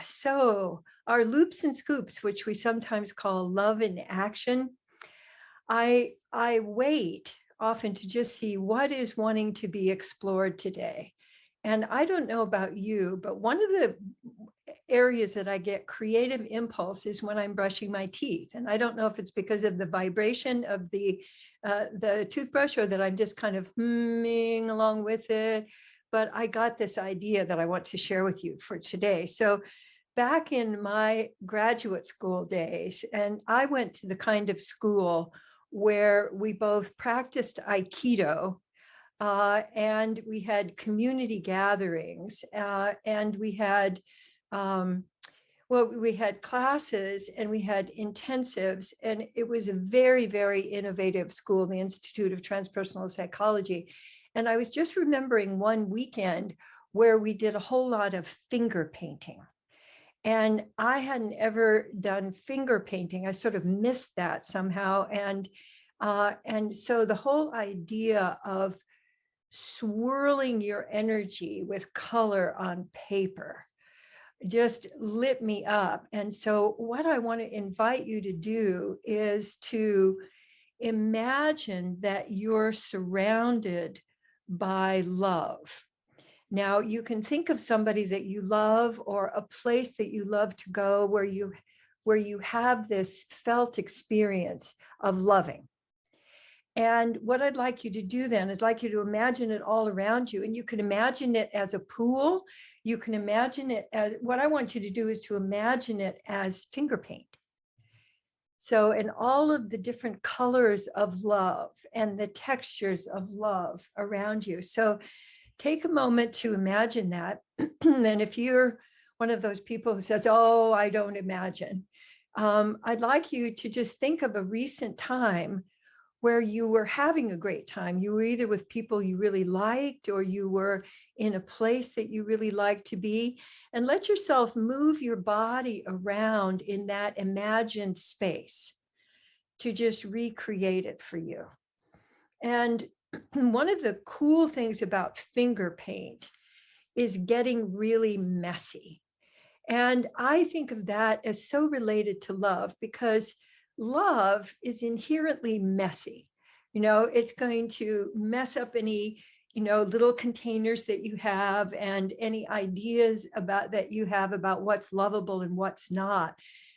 So our loops and scoops, which we sometimes call love in action, I wait often to just see what is wanting to be explored today. And I don't know about you, but one of the areas that I get creative impulse is when I'm brushing my teeth. And I don't know if it's because of the vibration of the toothbrush or that I'm just kind of humming along with it. But I got this idea that I want to share with you for today. So back in my graduate school days, and I went to the kind of school where we both practiced Aikido, and we had community gatherings, and we had um, we had classes and we had intensives, and it was a very, very innovative school, the Institute of Transpersonal Psychology. And I was just remembering one weekend where we did a whole lot of finger painting. And I hadn't ever done finger painting. I sort of missed that somehow. And so the whole idea of swirling your energy with color on paper just lit me up. And so what I want to invite you to do is to imagine that you're surrounded by love. Now, you can think of somebody that you love or a place that you love to go where you have this felt experience of loving. And what I'd like you to do then is like you to imagine it all around you. And you can imagine it as a pool. You can imagine it as, what I want you to do is to imagine it as finger paint. So, in all of the different colors of love and the textures of love around you. So take a moment to imagine that. And if you're one of those people who says, oh, I don't imagine, I'd like you to just think of a recent time where you were having a great time. You were either with people you really liked, or you were in a place that you really liked to be, and let yourself move your body around in that imagined space to just recreate it for you. And one of the cool things about finger paint is getting really messy. And I think of that as so related to love, because love is inherently messy. It's going to mess up any, little containers that you have and any ideas about that you have about what's lovable and what's not.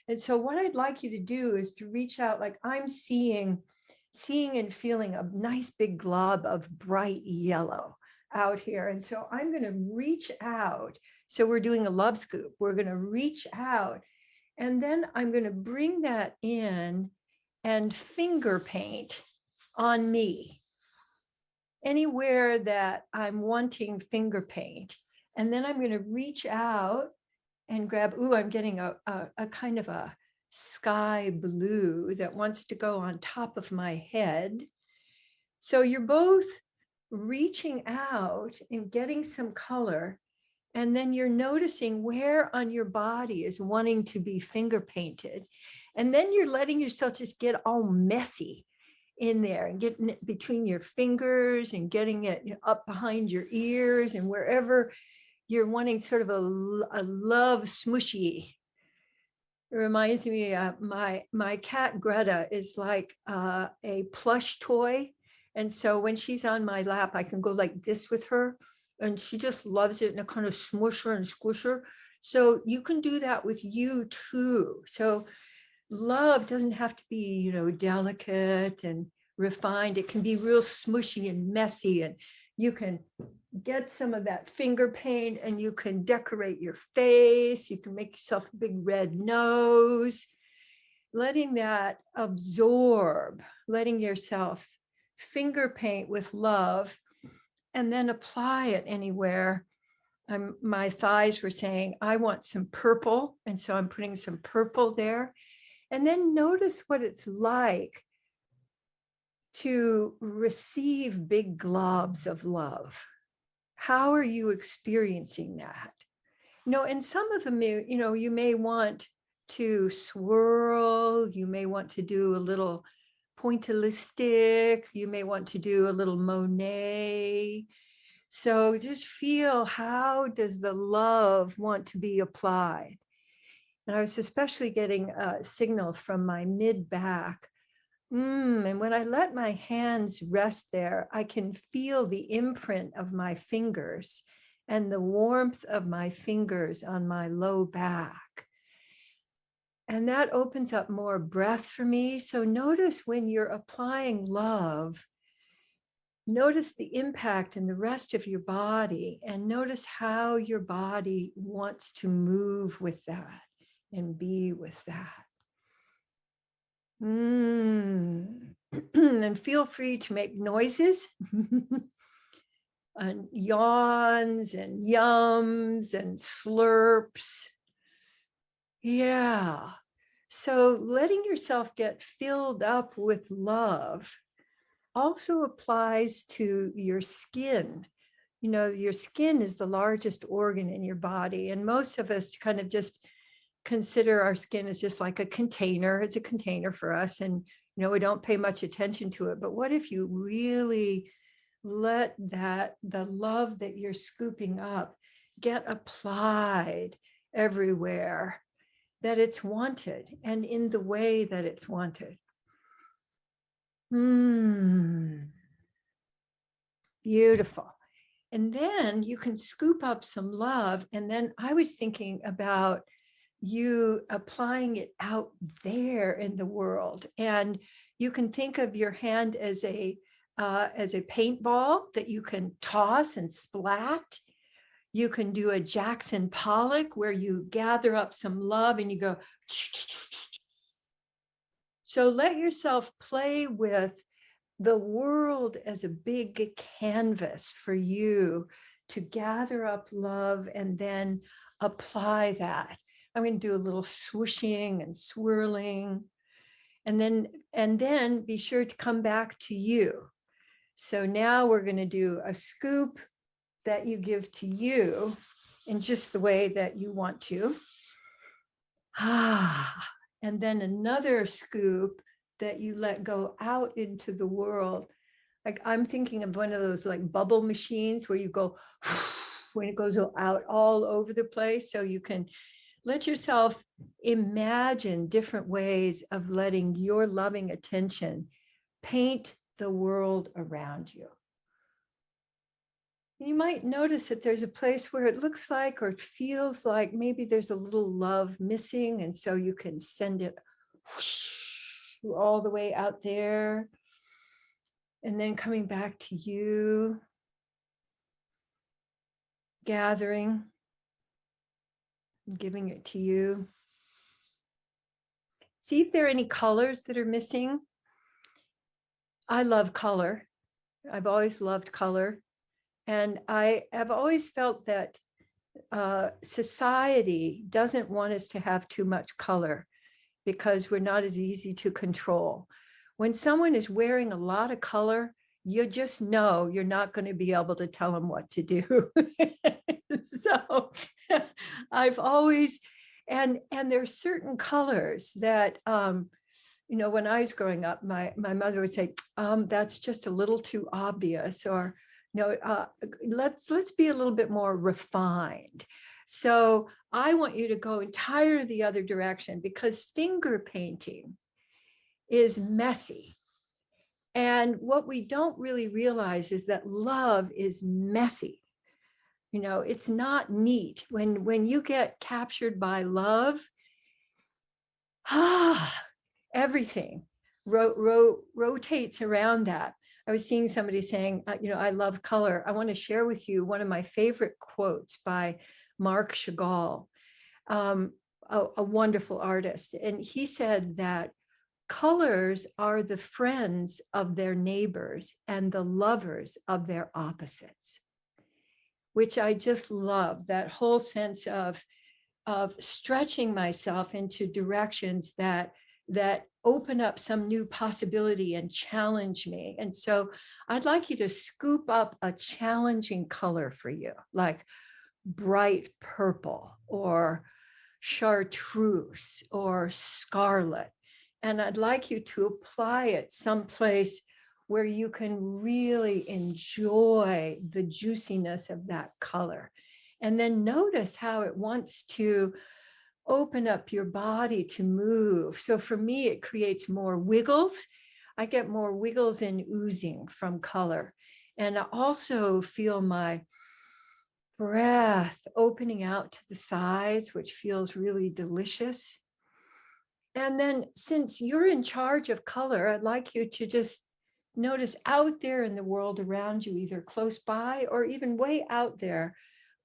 And so what I'd like you to do is to reach out, like I'm seeing and feeling a nice big glob of bright yellow out here. And so I'm going to reach out. So we're doing a love scoop. We're going to reach out, and then I'm going to bring that in and finger paint on me anywhere that I'm wanting finger paint. And then I'm going to reach out and grab, I'm getting a kind of a sky blue that wants to go on top of my head. So you're both reaching out and getting some color, and then you're noticing where on your body is wanting to be finger painted. And then you're letting yourself just get all messy in there and getting it between your fingers and getting it up behind your ears and wherever you're wanting sort of a love smushy. It reminds me, my cat Greta is like a plush toy. And so when she's on my lap, I can go like this with her, and she just loves it, and a kind of smusher and squisher. So you can do that with you too. So love doesn't have to be, delicate and refined. It can be real smushy and messy, and you can get some of that finger paint and you can decorate your face. You can make yourself a big red nose, letting that absorb, letting yourself finger paint with love, and then apply it anywhere. My thighs were saying, I want some purple. And so I'm putting some purple there. And then notice what it's like to receive big globs of love. How are you experiencing that? And some of them, you may want to swirl, you may want to do a little pointillistic, you may want to do a little Monet. So just feel, how does the love want to be applied? And I was especially getting a signal from my mid back. And when I let my hands rest there, I can feel the imprint of my fingers and the warmth of my fingers on my low back. And that opens up more breath for me. So notice when you're applying love, notice the impact in the rest of your body, and notice how your body wants to move with that and be with that. And feel free to make noises and yawns and yums and slurps. Yeah. So letting yourself get filled up with love also applies to your skin. You know, your skin is the largest organ in your body, and most of us kind of just consider our skin as just like a container. It's a container for us, and we don't pay much attention to it. But what if you really let the love that you're scooping up get applied everywhere that it's wanted and in the way that it's wanted? Beautiful. And then you can scoop up some love. And then I was thinking about you applying it out there in the world. And you can think of your hand as a paintball that you can toss and splat. You can do a Jackson Pollock where you gather up some love and you go. So let yourself play with the world as a big canvas for you to gather up love and then apply that. I'm going to do a little swooshing and swirling, and then be sure to come back to you. So now we're going to do a scoop that you give to you in just the way that you want to. And then another scoop that you let go out into the world. Like I'm thinking of one of those like bubble machines where you go when it goes out all over the place. So you can let yourself imagine different ways of letting your loving attention paint the world around you. You might notice that there's a place where it looks like or it feels like maybe there's a little love missing. And so you can send it all the way out there. And then coming back to you, gathering, giving it to you. See if there are any colors that are missing. I love color. I've always loved color. And I have always felt that society doesn't want us to have too much color because we're not as easy to control. When someone is wearing a lot of color, you just know you're not going to be able to tell them what to do. So I've always, and there are certain colors that, when I was growing up, my mother would say, that's just a little too obvious, or let's be a little bit more refined. So I want you to go entirely the other direction, because finger painting is messy. And what we don't really realize is that love is messy. It's not neat. When you get captured by love, everything rotates around that. I was seeing somebody saying, I love color. I want to share with you one of my favorite quotes by Marc Chagall, a wonderful artist. And he said that colors are the friends of their neighbors and the lovers of their opposites, which I just love, that whole sense of stretching myself into directions that open up some new possibility and challenge me. And so I'd like you to scoop up a challenging color for you, like bright purple or chartreuse or scarlet. And I'd like you to apply it someplace where you can really enjoy the juiciness of that color. And then notice how it wants to open up your body to move. So for me, it creates more wiggles. I get more wiggles and oozing from color. And I also feel my breath opening out to the sides, which feels really delicious. And then since you're in charge of color, I'd like you to just notice out there in the world around you, either close by or even way out there,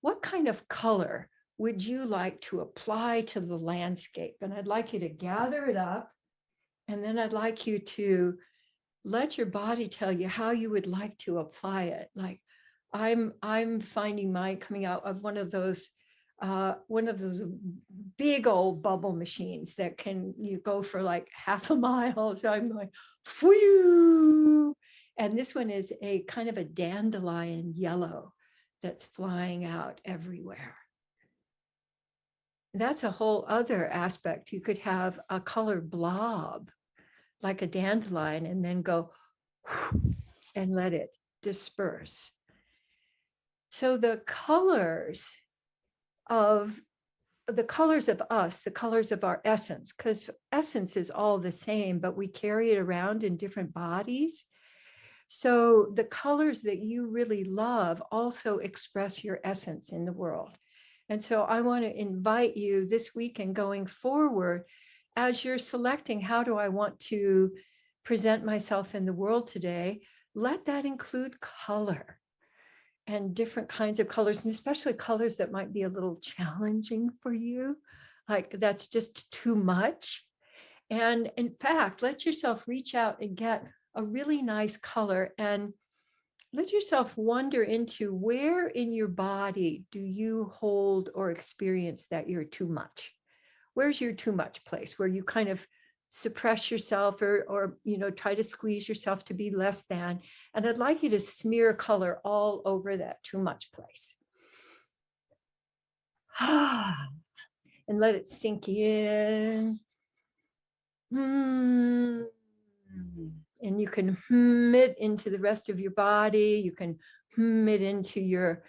what kind of color would you like to apply to the landscape? And I'd like you to gather it up. And then I'd like you to let your body tell you how you would like to apply it. Like I'm finding mine coming out of one of those big old bubble machines that can you go for like half a mile. So I'm like, Phew! And this one is a kind of a dandelion yellow that's flying out everywhere. That's a whole other aspect. You could have a color blob like a dandelion and then go and let it disperse. So the colors of us, the colors of our essence, because essence is all the same, but we carry it around in different bodies. So the colors that you really love also express your essence in the world. And so I want to invite you this week and going forward, as you're selecting, how do I want to present myself in the world today? Let that include color and different kinds of colors, and especially colors that might be a little challenging for you, like that's just too much. And in fact, let yourself reach out and get a really nice color and let yourself wander into where in your body do you hold or experience that you're too much? Where's your too much place where you kind of suppress yourself or try to squeeze yourself to be less than? And I'd like you to smear color all over that too much place. And let it sink in. And you can it into the rest of your body. You can it into your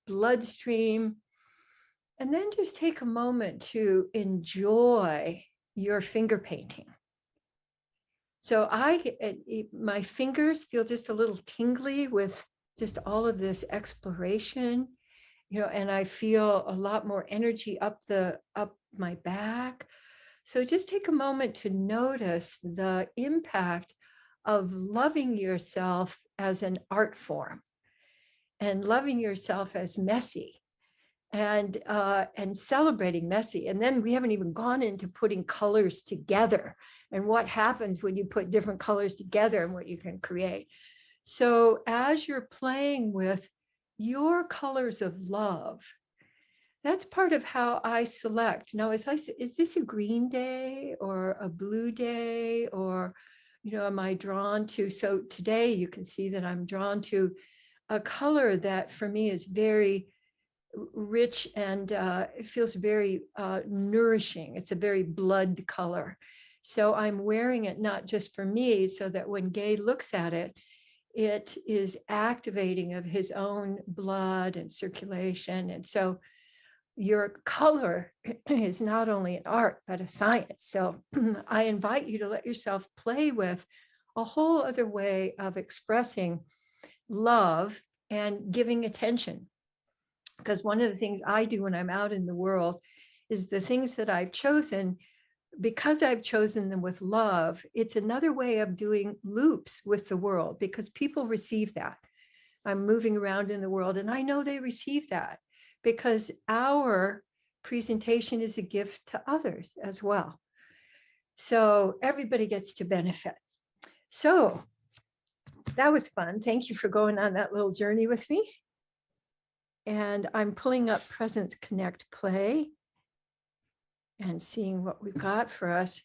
bloodstream. And then just take a moment to enjoy your finger painting. So my fingers feel just a little tingly with just all of this exploration, and I feel a lot more energy up my back. So just take a moment to notice the impact of loving yourself as an art form and loving yourself as messy and celebrating messy. And then we haven't even gone into putting colors together and what happens when you put different colors together and what you can create. So as you're playing with your colors of love, that's part of how I select. Now, is this a green day or a blue day, or, am I drawn to? So today you can see that I'm drawn to a color that for me is very rich and it feels very nourishing. It's a very blood color. So I'm wearing it not just for me, so that when Gay looks at it, it is activating of his own blood and circulation. And so your color is not only an art, but a science. So I invite you to let yourself play with a whole other way of expressing love and giving attention. Because one of the things I do when I'm out in the world is the things that I've chosen, because I've chosen them with love, it's another way of doing loops with the world, because people receive that. I'm moving around in the world and I know they receive that, because our presentation is a gift to others as well. So everybody gets to benefit. So that was fun. Thank you for going on that little journey with me. And I'm pulling up Presence Connect Play and seeing what we've got for us.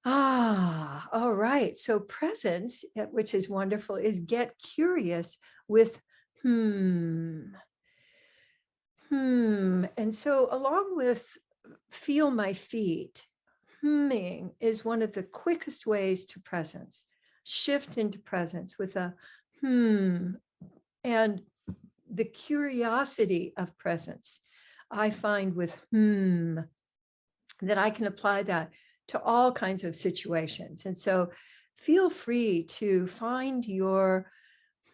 All right. So presence, which is wonderful, is get curious with And so along with feel my feet, humming is one of the quickest ways to presence. shift into presence with a hmm, and the curiosity of presence. I find with that I can apply that to all kinds of situations. And so feel free to find your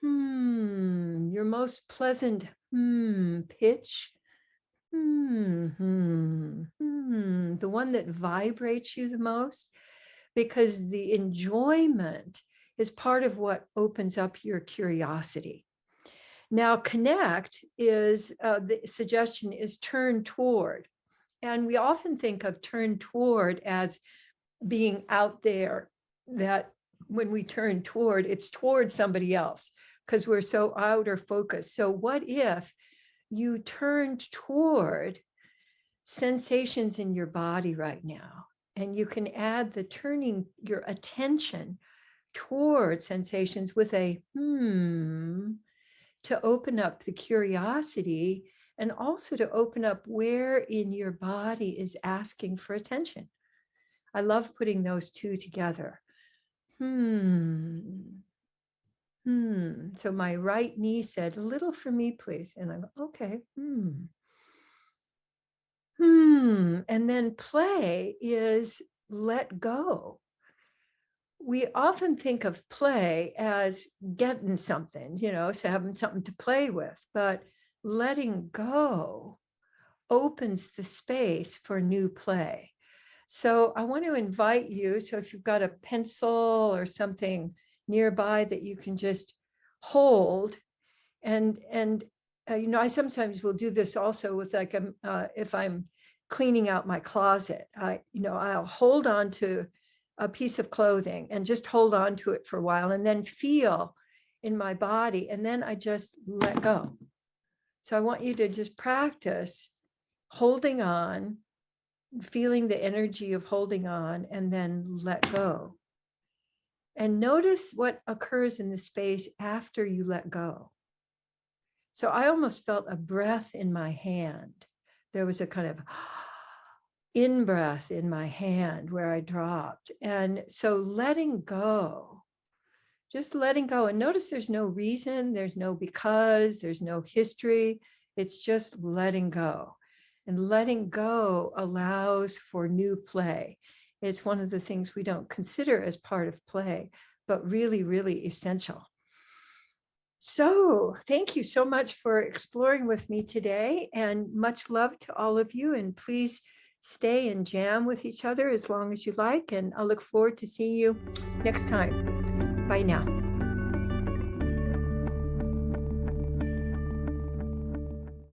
most pleasant pitch, the one that vibrates you the most, because the enjoyment is part of what opens up your curiosity. Now, connect is the suggestion is turn toward. And we often think of turn toward as being out there, that when we turn toward, it's toward somebody else because we're so outer focused. So what if you turned toward sensations in your body right now? And you can add the turning your attention toward sensations with a to open up the curiosity, and also to open up where in your body is asking for attention. I love putting those two together. So my right knee said, "A little for me, please." And I go, okay. And then play is let go. We often think of play as getting something, so having something to play with, but letting go opens the space for new play. So I want to invite you. So if you've got a pencil or something nearby that you can just hold, and I sometimes will do this also with like if I'm cleaning out my closet, I'll hold on to a piece of clothing and just hold on to it for a while, and then feel in my body, and then I just let go. So I want you to just practice holding on, feeling the energy of holding on, and then let go. And notice what occurs in the space after you let go. So I almost felt a breath in my hand. There was a kind of in-breath in my hand where I dropped. And so letting go, just letting go. And notice there's no reason, there's no because, there's no history. It's just letting go. And letting go allows for new play. It's one of the things we don't consider as part of play, but really, really essential. So thank you so much for exploring with me today, and much love to all of you. And please stay and jam with each other as long as you like. And I'll look forward to seeing you next time. Bye now.